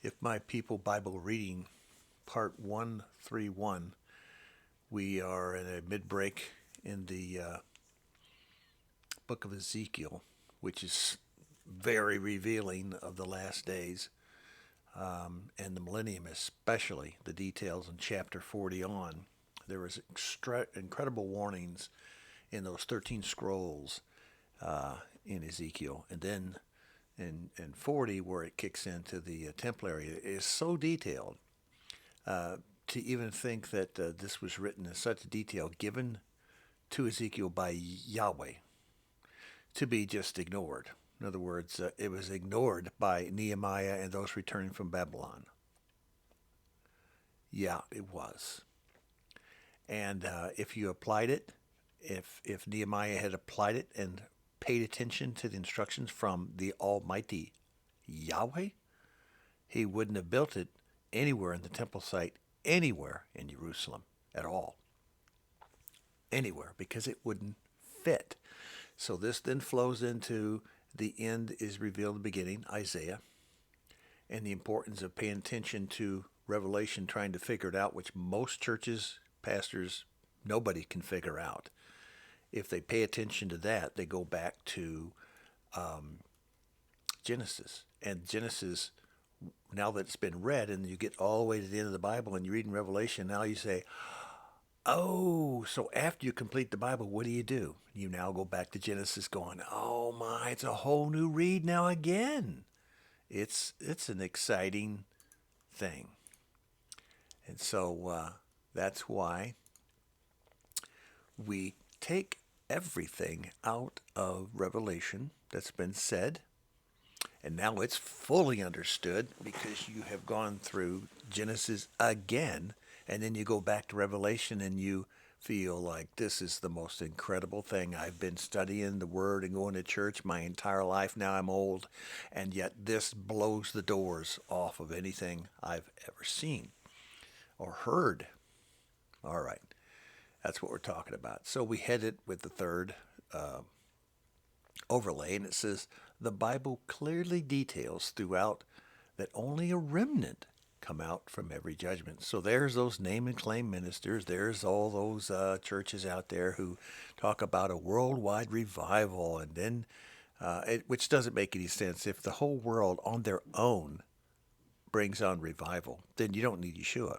If My People Bible Reading, Part 131. We are in a mid-break in the book of Ezekiel, which is very revealing of the last days and the millennium, especially the details in chapter 40 on. There was incredible warnings in those 13 scrolls in Ezekiel. And then in 40, where it kicks into the temple area, is so detailed to even think that this was written in such detail given to Ezekiel by Yahweh to be just ignored. In other words, it was ignored by Nehemiah and those returning from Babylon. Yeah, it was. And if you applied it, if Nehemiah had applied it and paid attention to the instructions from the Almighty Yahweh, he wouldn't have built it anywhere in the temple site, anywhere in Jerusalem at all. Anywhere, because it wouldn't fit. So this then flows into the end is revealed in the beginning, Isaiah, and the importance of paying attention to Revelation, trying to figure it out, which most churches, pastors, nobody can figure out. If they pay attention to that, they go back to Genesis. And Genesis, now that it's been read and you get all the way to the end of the Bible and you read in Revelation, now you say, oh, so after you complete the Bible, what do? You now go back to Genesis going, oh my, it's a whole new read now again. It's an exciting thing. And so that's why we take everything out of Revelation that's been said, and now it's fully understood because you have gone through Genesis again, and then you go back to Revelation and you feel like this is the most incredible thing. I've been studying the Word and going to church my entire life. Now I'm old, and yet this blows the doors off of anything I've ever seen or heard. All right, that's what we're talking about. So we headed with the third overlay, and it says, the Bible clearly details throughout that only a remnant come out from every judgment. So there's those name and claim ministers. There's all those churches out there who talk about a worldwide revival, and then which doesn't make any sense. If the whole world on their own brings on revival, then you don't need Yeshua.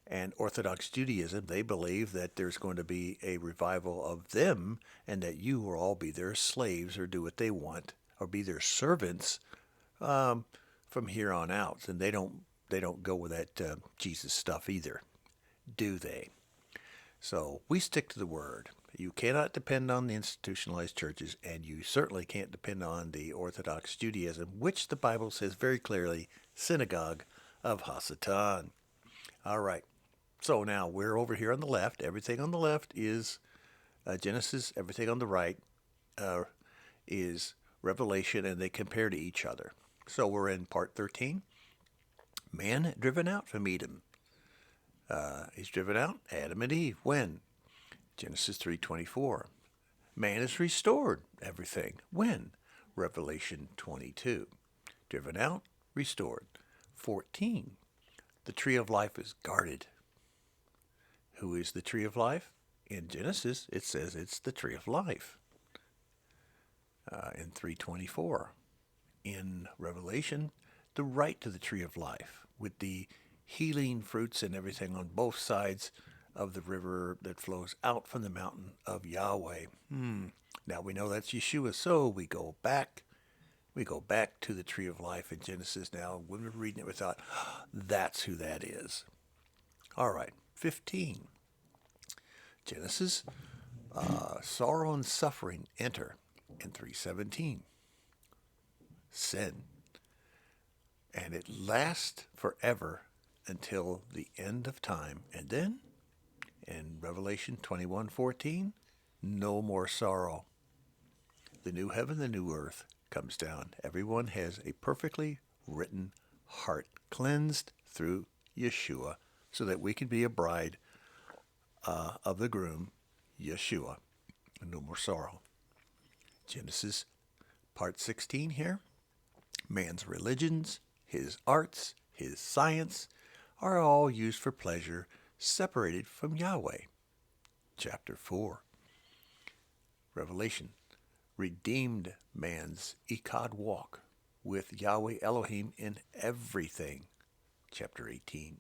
And Orthodox Judaism, they believe that there's going to be a revival of them and that you will all be their slaves or do what they want or be their servants from here on out. And they don't go with that Jesus stuff either, do they? So we stick to the Word. You cannot depend on the institutionalized churches, and you certainly can't depend on the Orthodox Judaism, which the Bible says very clearly, synagogue of Hasatan. All right. So now we're over here on the left. Everything on the left is Genesis. Everything on the right is Revelation, and they compare to each other. So we're in part 13. Man driven out from Edom. He's driven out, Adam and Eve. When? Genesis 3:24. Man is restored, everything. When? Revelation 22. Driven out, restored. 14. The tree of life is guarded. Who is the tree of life? In Genesis, it says it's the tree of life. In 3:24. In Revelation, the right to the tree of life with the healing fruits and everything on both sides of the river that flows out from the mountain of Yahweh. Now we know that's Yeshua, so we go back to the tree of life in Genesis now. When we're reading it, we thought, that's who that is. All right, 15. Genesis, sorrow and suffering enter in 3:17. Sin. And it lasts forever until the end of time. And then, in Revelation 21:14, no more sorrow. The new heaven, the new earth comes down. Everyone has a perfectly written heart, cleansed through Yeshua, so that we can be a bride of the groom, Yeshua. No more sorrow. Genesis part 16 here. Man's religions, his arts, his science, are all used for pleasure, separated from Yahweh. Chapter 4. Revelation. Redeemed man's Echad walk with Yahweh Elohim in everything. Chapter 18.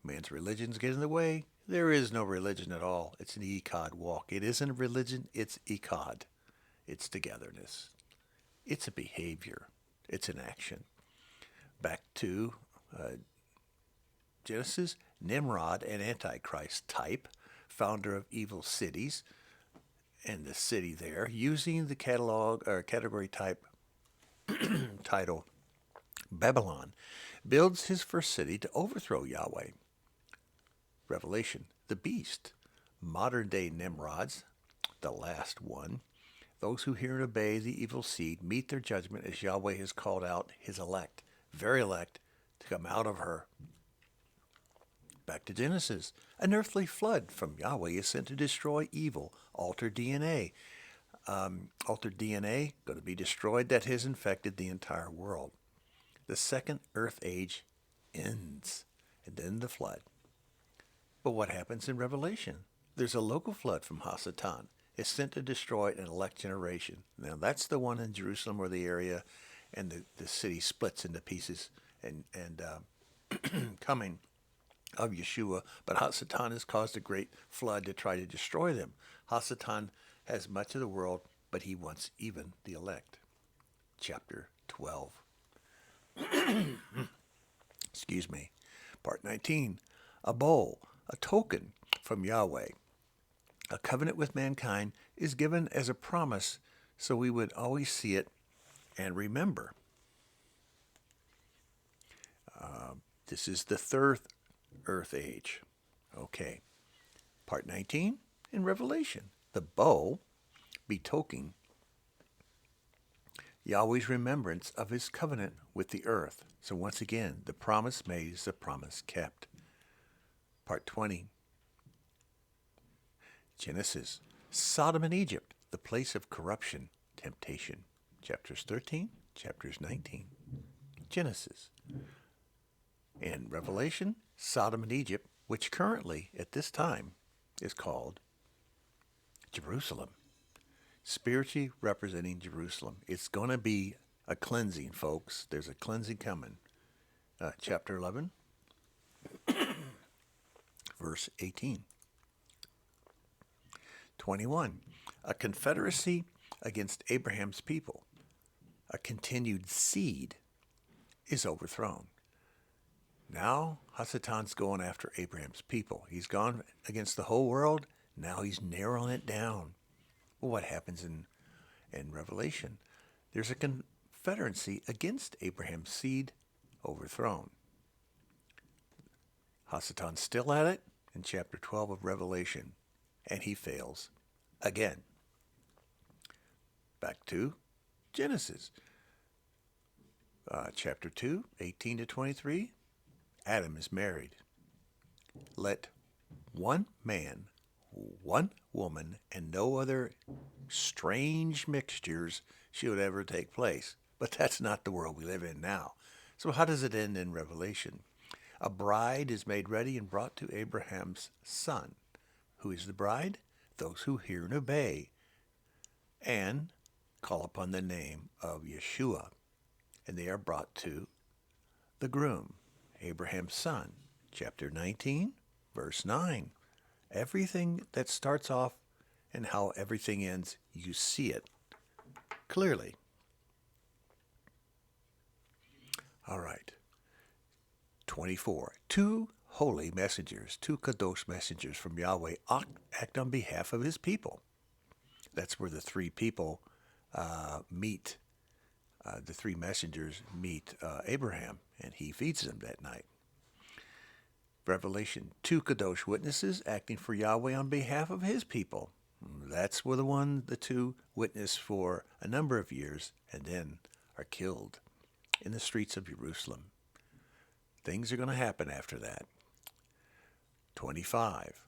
Man's religions get in the way. There is no religion at all. It's an Echad walk. It isn't a religion, it's Echad. It's togetherness. It's a behavior. It's an action. Back to Genesis, Nimrod, an Antichrist type, founder of evil cities, and the city there, using the category type title, Babylon, builds his first city to overthrow Yahweh. Revelation, the beast, modern-day Nimrods, the last one. Those who hear and obey the evil seed meet their judgment as Yahweh has called out his elect, very elect, to come out of her. Back to Genesis. An earthly flood from Yahweh is sent to destroy evil, alter DNA. Altered DNA going to be destroyed that has infected the entire world. The second earth age ends, and then the flood. But what happens in Revelation? There's a local flood from Hasatan. It's sent to destroy an elect generation. Now that's the one in Jerusalem or the area, and the city splits into pieces and coming of Yeshua. But Hasatan has caused a great flood to try to destroy them. Hasatan has much of the world, but he wants even the elect. Chapter 12. Excuse me. Part 19. A bowl, a token from Yahweh. A covenant with mankind is given as a promise, so we would always see it and remember. This is the third earth age. Okay. Part 19 in Revelation. The bow betokening Yahweh's remembrance of his covenant with the earth. So once again, the promise made is the promise kept. Part 20. Genesis. Sodom and Egypt, the place of corruption, temptation. Chapters 13, chapters 19. Genesis. In Revelation, Sodom and Egypt, which currently, at this time, is called Jerusalem. Spiritually representing Jerusalem. It's going to be a cleansing, folks. There's a cleansing coming. Chapter 11, verse 18. 21. A confederacy against Abraham's people. A continued seed is overthrown. Now Hasatan's going after Abraham's people. He's gone against the whole world. Now he's narrowing it down. Well, what happens in Revelation? There's a confederacy against Abraham's seed overthrown. Hasatan's still at it in chapter 12 of Revelation, and he fails again. Back to Genesis. Chapter 2, 18 to 23. Adam is married. Let one man, one woman, and no other strange mixtures should ever take place. But that's not the world we live in now. So how does it end in Revelation? A bride is made ready and brought to Abraham's son. Who is the bride? Those who hear and obey and call upon the name of Yeshua. And they are brought to the groom, Abraham's son. Chapter 19, verse 9. Everything that starts off and how everything ends, you see it clearly. All right. 24. Two holy messengers, two kadosh messengers from Yahweh act on behalf of his people. That's where the three people meet. The three messengers meet Abraham, and he feeds them that night. Revelation, two kadosh witnesses acting for Yahweh on behalf of his people. That's where the two witness for a number of years and then are killed in the streets of Jerusalem. Things are going to happen after that. 25.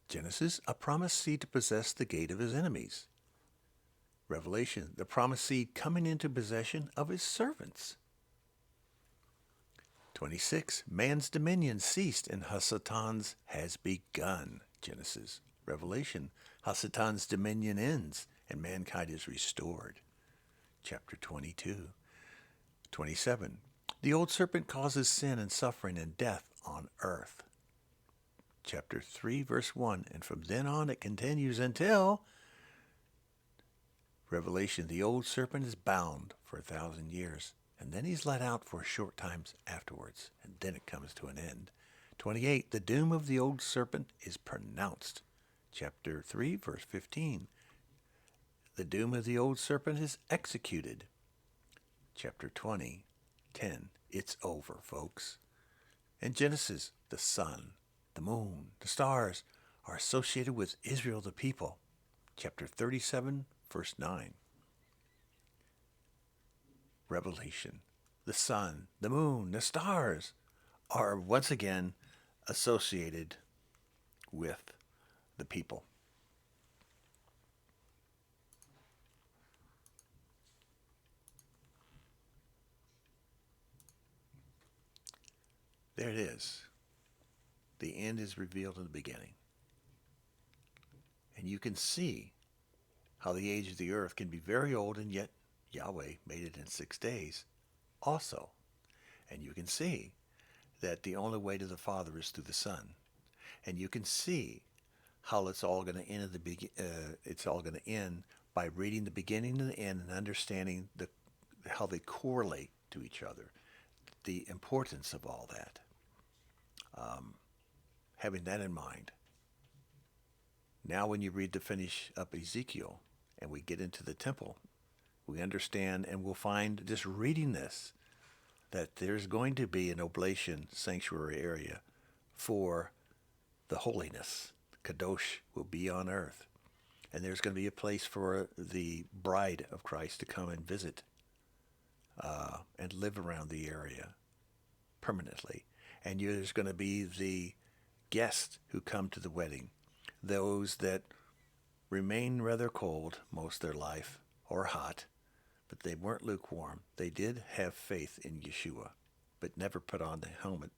Genesis, a promised seed to possess the gate of his enemies. Revelation, the promised seed coming into possession of his servants. 26, man's dominion ceased and Hasatan's has begun. Genesis. Revelation, Hasatan's dominion ends and mankind is restored. Chapter 22. 27, the old serpent causes sin and suffering and death on earth. Chapter 3, verse 1, and from then on it continues until Revelation, the old serpent is bound for 1,000 years, and then he's let out for short times afterwards, and then it comes to an end. 28, the doom of the old serpent is pronounced. Chapter 3, verse 15, the doom of the old serpent is executed. Chapter 20, 10, it's over, folks. In Genesis, the sun, the moon, the stars are associated with Israel, the people. Chapter 37, verse 9. Revelation, the sun, the moon, the stars are once again associated with the people. There it is. The end is revealed in the beginning. And you can see how the age of the earth can be very old, and yet Yahweh made it in 6 days also. And you can see that the only way to the Father is through the Son. And you can see how it's all going to end it's all going to end by reading the beginning and the end and understanding how they correlate to each other, the importance of all that. Having that in mind, now when you read to finish up Ezekiel and we get into the temple, we understand and we'll find just reading this that there's going to be an oblation sanctuary area for the holiness. Kadosh will be on earth. And there's going to be a place for the bride of Christ to come and visit and live around the area permanently. And there's going to be the guests who come to the wedding, those that remain rather cold most of their life or hot, but they weren't lukewarm. They did have faith in Yeshua, but never put on the helmet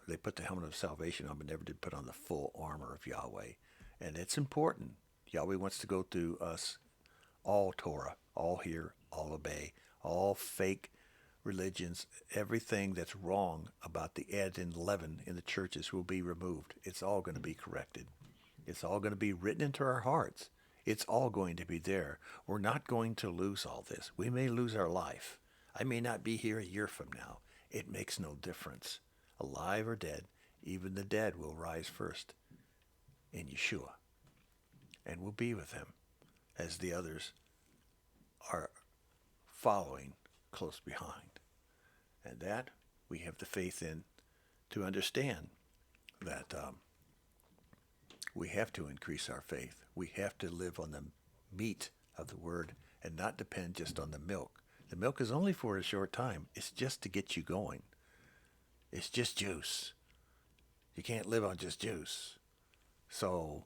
they put the helmet of salvation on, but never did put on the full armor of Yahweh. And it's important. Yahweh wants to go through us all Torah, all hear, all obey, all fake religions, everything that's wrong about the add and leaven in the churches will be removed. It's all going to be corrected. It's all going to be written into our hearts. It's all going to be there. We're not going to lose all this. We may lose our life. I may not be here a year from now. It makes no difference. Alive or dead, even the dead will rise first in Yeshua. And we'll be with him as the others are following close behind. And that we have the faith in to understand that we have to increase our faith. We have to live on the meat of the word and not depend just on the milk. The milk is only for a short time. It's just to get you going. It's just juice. You can't live on just juice. So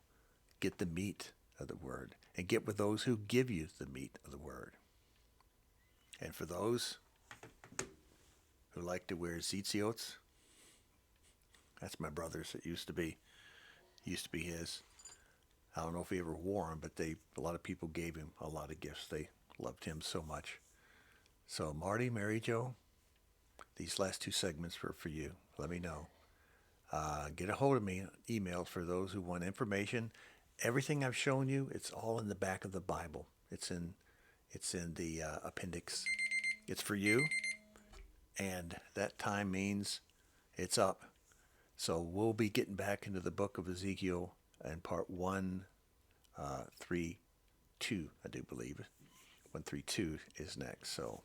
get the meat of the word and get with those who give you the meat of the word. And for those who like to wear zitziots, that's my brother's. It used to be his. I don't know if he ever wore them, but a lot of people gave him a lot of gifts. They loved him so much. So Marty, Mary Jo, these last 2 segments were for you. Let me know. Get a hold of me. Emails for those who want information. Everything I've shown you, it's all in the back of the Bible. It's in the appendix. It's for you. And that time means it's up. So we'll be getting back into the book of Ezekiel and part 132, I do believe. 132 is next. So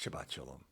Shabbat Shalom.